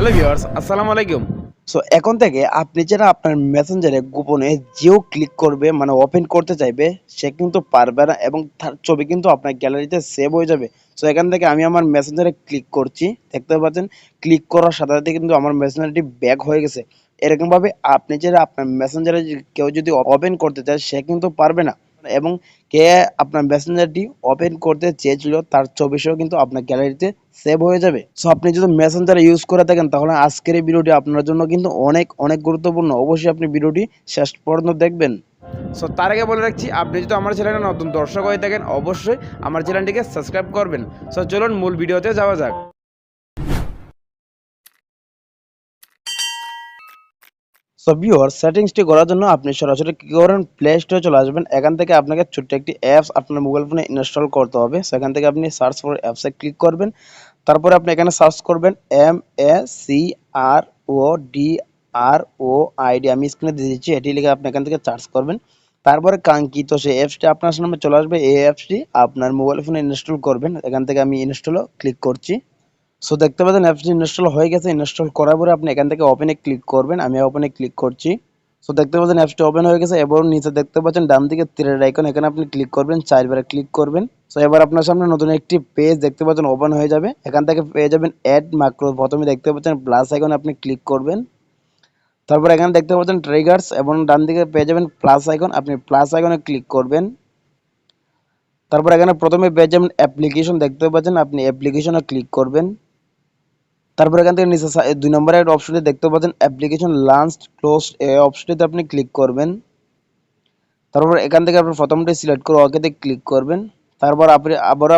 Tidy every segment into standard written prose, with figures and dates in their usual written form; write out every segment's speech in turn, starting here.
Hello viewers, আসসালামু আলাইকুম। So এখন থেকে আপনি যারা আপনার মেসেঞ্জারে গোপনে যেও ক্লিক করবে মানে ওপেন করতে চাইবে সে কিন্তু পারবে না এবং তার ছবি কিন্তু আপনার গ্যালারিতে সেভ হয়ে যাবে। সো এখান থেকে আমি আমার মেসেঞ্জারে ক্লিক করছি, দেখতে পাচ্ছেন ক্লিক করার সাথে সাথে কিন্তু আমার মেসেঞ্জারটি ব্যাক হয়ে গেছে। এরকমভাবে আপনি যারা আপনার মেসেঞ্জারে কেউ যদি ওপেন করতে চায় সে কিন্তু পারবে না এবং কে আপনার মেসেঞ্জারটি ওপেন করতে চেয়েছিল তার ছবি সহ কিন্তু আপনার গ্যালারিতে সেভ হয়ে যাবে। সো আপনি যদি মেসেঞ্জার ইউজ করে থাকেন তাহলে আজকের এই ভিডিওটি আপনার জন্য কিন্তু অনেক অনেক গুরুত্বপূর্ণ। অবশ্যই আপনি ভিডিওটি শেষ পর্যন্ত দেখবেন। সো তার আগে বলে রাখছি, আপনি যদি আমার চ্যানেলে নতুন দর্শক হয়ে থাকেন অবশ্যই আমার চ্যানেলটিকে সাবস্ক্রাইব করবেন। সো চলুন মূল ভিডিওতে যাওয়া যাক। সো ভিউয়ার সেটিংসটি করার জন্য আপনি সরাসরি কি করেন, প্লে স্টোরে চলে আসবেন। এখান থেকে আপনাকে ছোট্ট একটি অ্যাপস আপনার মোবাইল ফোনে ইনস্টল করতে হবে। সেখান থেকে আপনি সার্চ ফর অ্যাপসে ক্লিক করবেন। তারপরে আপনি এখানে সার্চ করবেন MESENGER। আমি স্ক্রিনে দিয়ে দিচ্ছি, এটি লিখে আপনি এখান থেকে সার্চ করবেন। তারপরে কাঙ্ক্ষিত সেই অ্যাপসটি আপনার সামনে চলে আসবে। এই অ্যাপসটি আপনার মোবাইল ফোনে ইনস্টল করবেন। এখান থেকে আমি ইনস্টলও ক্লিক করছি। সো দেখতে পাচ্ছেন অ্যাপসটি ইনস্টল হয়ে গেছে। ইনস্টল করার পরে আপনি এখান থেকে ওপেনে ক্লিক করবেন। আমি ওপেনে ক্লিক করছি। সো দেখতে পাচ্ছেন অ্যাপসটি ওপেন হয়ে গেছে এবং নিচে দেখতে পাচ্ছেন ডান দিকে তীরের আইকন, এখানে আপনি ক্লিক করবেন, 4 বার ক্লিক করবেন। সো এবার আপনার সামনে নতুন একটি পেজ দেখতে পাচ্ছেন ওপেন হয়ে যাবে। এখান থেকে পেয়ে যাবেন অ্যাড মাইক্রো। প্রথমে দেখতে পাচ্ছেন প্লাস আইকনে আপনি ক্লিক করবেন। তারপর এখানে দেখতে পাচ্ছেন ট্রিগার্স এবং ডান দিকে পেয়ে যাবেন প্লাস আইকন, আপনি প্লাস আইকনে ক্লিক করবেন। তারপর এখানে প্রথমে পেয়ে যাবেন অ্যাপ্লিকেশন, দেখতে পাচ্ছেন আপনি অ্যাপ্লিকেশনে ক্লিক করবেন। তারপর এখান থেকে নিচে 2 নম্বরের অপশনটি দেখতে পাচ্ছেন অ্যাপ্লিকেশন লঞ্চড ক্লোজড, এই অপশনটিতে আপনি ক্লিক করবেন। তারপর এখান থেকে আপনি প্রথমটি সিলেক্ট করে ওকেতে ক্লিক করবেন। তারপর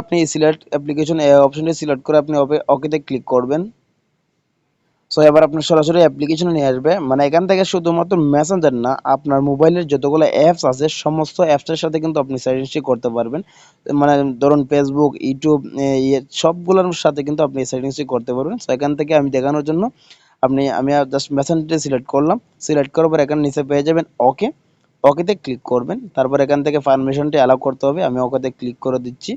আপনি সিলেক্ট অ্যাপ্লিকেশন এই অপশনটি সিলেক্ট করে আপনি ওকেতে ক্লিক করবেন। সো এবার আপনার সরাসরি অ্যাপ্লিকেশনে নিয়ে আসবে। মানে এখান থেকে শুধুমাত্র মেসেঞ্জার না, আপনার মোবাইলের যতগুলো অ্যাপস আছে সমস্ত অ্যাপসের সাথে কিন্তু আপনি সেটিংসটি করতে পারবেন। মানে ধরুন ফেসবুক, ইউটিউব, সবগুলোর সাথে কিন্তু আপনি সেটিংসটি করতে পারবেন। সো এখান থেকে আমি দেখানোর জন্য আমি জাস্ট মেসেঞ্জারটি সিলেক্ট করলাম। সিলেক্ট করার পর এখানে নিচে পেয়ে যাবেন ওকে, ওকেতে ক্লিক করবেন। তারপর এখান থেকে পারমিশনটি অ্যালাউ করতে হবে, আমি ওকেতে ক্লিক করে দিচ্ছি।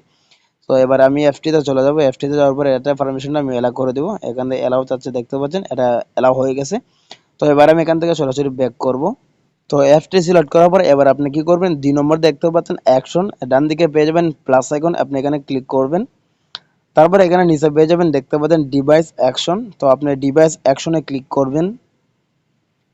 তো এবার আমি এফটিতে চলে যাব। এফটিতে যাওয়ার পরে এটা পারমিশনটা আমি অ্যালাউ করে দেবো। এখানে অ্যালাউ চাচ্ছে, দেখতে পাচ্ছেন এটা অ্যালাউ হয়ে গেছে। তো এবার আমি এখান থেকে সরাসরি ব্যাক করব। তো এফটি সিলেক্ট করার পর এবার আপনি কি করবেন, 2 নম্বর দেখতে পাচ্ছেন অ্যাকশন, ডান দিকে পেয়ে যাবেন প্লাস আইকন, আপনি এখানে ক্লিক করবেন। তারপর এখানে নিচে পেয়ে যাবেন দেখতে পাচ্ছেন ডিভাইস অ্যাকশন, তো আপনি ডিভাইস অ্যাকশনে ক্লিক করবেন।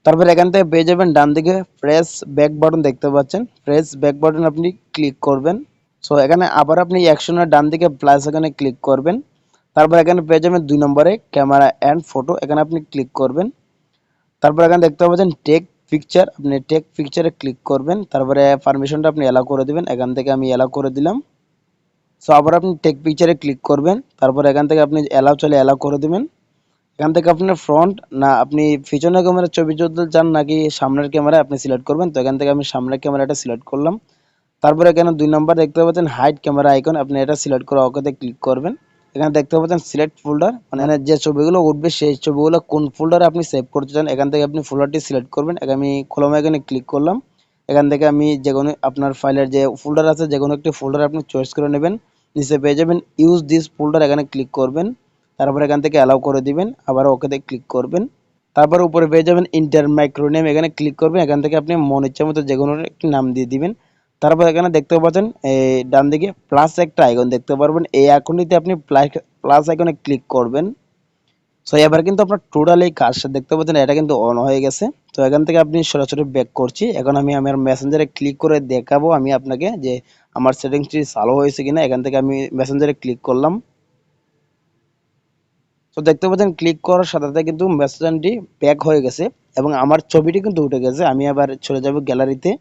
তারপর এখান থেকে পেয়ে যাবেন ডান দিকে প্রেস ব্যাক বাটন, দেখতে পাচ্ছেন প্রেস ব্যাক বাটন আপনি ক্লিক করবেন। সো এখানে আবার আপনি অ্যাকশনের ডান দিকে প্লাস এখানে ক্লিক করবেন। তারপর এখানে পেয়ে যাবেন 2 নম্বরে ক্যামেরা অ্যান্ড ফটো, এখানে আপনি ক্লিক করবেন। তারপর এখানে দেখতে পাচ্ছেন টেক পিকচার, আপনি টেক পিকচারে ক্লিক করবেন। তারপরে পারমিশনটা আপনি অ্যালাউ করে দিবেন, এখান থেকে আমি অ্যালাউ করে দিলাম। সো আবার আপনি টেক পিকচারে ক্লিক করবেন। তারপর এখান থেকে আপনি অ্যালাউ চলে অ্যালাউ করে দিবেন। এখান থেকে আপনার ফ্রন্ট না আপনি পিছনের ক্যামেরার ছবি তুলতে চান নাকি সামনের ক্যামেরা আপনি সিলেক্ট করবেন। তো এখান থেকে আমি সামনের ক্যামেরাটা সিলেক্ট করলাম। তারপরে এখানে 2 নম্বর দেখতে পাচ্ছেন হাইড ক্যামেরা আইকন, আপনি এটা সিলেক্ট করে ওকেতে ক্লিক করবেন। এখানে দেখতে পাচ্ছেন সিলেক্ট ফোল্ডার, মানে এখানে যে ছবিগুলো উঠবে সেই ছবিগুলো কোন ফোল্ডারে আপনি সেভ করতে চান, এখান থেকে আপনি ফোল্ডারটি সিলেক্ট করবেন। আমি কলম আইকনে ক্লিক করলাম। এখান থেকে আমি যেকোনো আপনার ফাইলের যে ফোল্ডার আছে যেকোনো একটি ফোল্ডার আপনি চয়েস করে নেবেন। নিচে পেয়ে যাবেন ইউজ দিস ফোল্ডার, এখানে ক্লিক করবেন। তারপর এখান থেকে অ্যালাউ করে দিবেন, আবার ওকেতে ক্লিক করবেন। তারপর উপরে পেয়ে যাবেন ইন্টার মাইক্রোনেম, এখানে ক্লিক করবেন। এখান থেকে আপনি মন ইচ্ছা মতো যেকোনো একটি নাম দিয়ে দিবেন। তারপর এখানে দেখতে পাচ্ছেন এই ডান দিকে প্লাস একটা আইকন দেখতে পারবেন, এই আইকনটিতে আপনি প্লাস আইকনে ক্লিক করবেন। সো এবার কিন্তু আপনার টোটাল এই কাজটা দেখতে পাচ্ছেন এটা কিন্তু অন হয়ে গেছে। তো এখান থেকে আপনি সরাসরি ব্যাক করছি। এখন আমি আমার মেসেঞ্জারে ক্লিক করে দেখাবো আমি আপনাকে যে আমার সেটিংসটি চালু হয়েছে কিনা। এখান থেকে আমি মেসেঞ্জারে ক্লিক করলাম। তো দেখতে পাচ্ছেন ক্লিক করার সাথে সাথে কিন্তু মেসেঞ্জারটি ব্যাক হয়ে গেছে এবং আমার ছবিটি কিন্তু উঠে গেছে। আমি আবার চলে যাব গ্যালারিতে।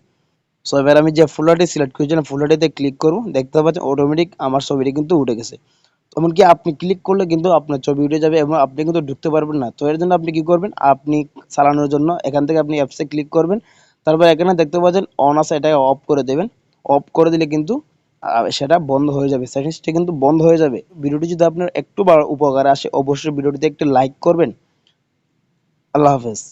সো এবার আমি যে ফোল্ডারটি সিলেক্ট করেছিলাম ফোল্ডারটিতে ক্লিক করব, দেখতে পাচ্ছেন অটোমেটিক আমার ছবিটি কিন্তু উঠে গেছে। এমনকি আপনি ক্লিক করলে কিন্তু আপনার ছবি উঠে যাবে এবং আপনি কিন্তু ঢুকতে পারবেন না। তো এর জন্য আপনি কি করবেন, আপনি চালানোর জন্য এখান থেকে আপনি অ্যাপসে ক্লিক করবেন। তারপর এখানে দেখতে পাচ্ছেন অন আছে, এটাকে অফ করে দেবেন। অফ করে দিলে কিন্তু সেটা বন্ধ হয়ে যাবে, সেটিংসটা কিন্তু বন্ধ হয়ে যাবে। ভিডিওটি যদি আপনার একটু উপকার আসে অবশ্যই ভিডিওটিতে একটু লাইক করবেন। আল্লাহ হাফেজ।